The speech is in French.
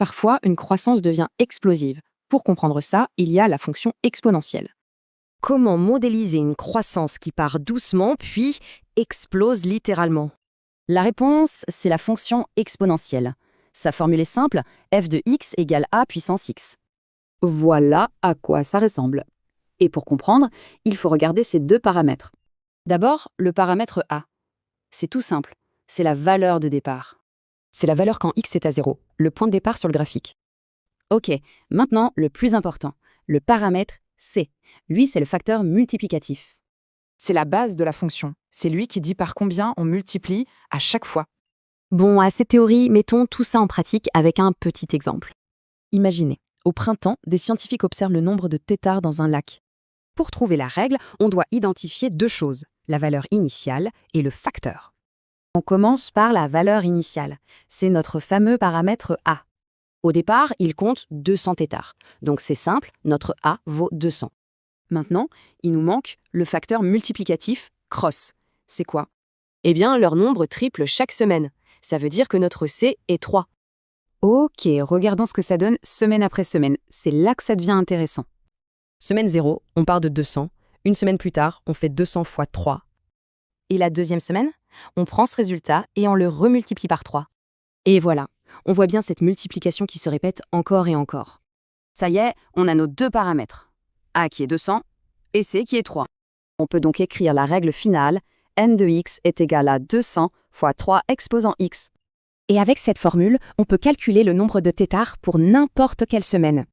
Parfois, une croissance devient explosive. Pour comprendre ça, il y a la fonction exponentielle. Comment modéliser une croissance qui part doucement puis explose littéralement? La réponse, c'est la fonction exponentielle. Sa formule est simple, f de x égale a puissance x. Voilà à quoi ça ressemble. Et pour comprendre, il faut regarder ces deux paramètres. D'abord, le paramètre a. C'est tout simple, c'est la valeur de départ. C'est la valeur quand x est à 0, le point de départ sur le graphique. Ok, maintenant le plus important, le paramètre c. Lui, c'est le facteur multiplicatif. C'est la base de la fonction. C'est lui qui dit par combien on multiplie à chaque fois. Bon, à ces théories, mettons tout ça en pratique avec un petit exemple. Imaginez, au printemps, des scientifiques observent le nombre de têtards dans un lac. Pour trouver la règle, on doit identifier deux choses, la valeur initiale et le facteur. On commence par la valeur initiale. C'est notre fameux paramètre a. Au départ, il compte 200 têtards. Donc c'est simple, notre a vaut 200. Maintenant, il nous manque le facteur multiplicatif cross. C'est quoi? Eh bien, leur nombre triple chaque semaine. Ça veut dire que notre C est 3. Ok, regardons ce que ça donne semaine après semaine. C'est là que ça devient intéressant. Semaine 0, on part de 200. Une semaine plus tard, on fait 200 fois 3. Et la deuxième semaine, on prend ce résultat et on le remultiplie par 3. Et voilà, on voit bien cette multiplication qui se répète encore et encore. Ça y est, on a nos deux paramètres. A qui est 200 et C qui est 3. On peut donc écrire la règle finale, n de x est égal à 200 fois 3 exposant x. Et avec cette formule, on peut calculer le nombre de têtards pour n'importe quelle semaine.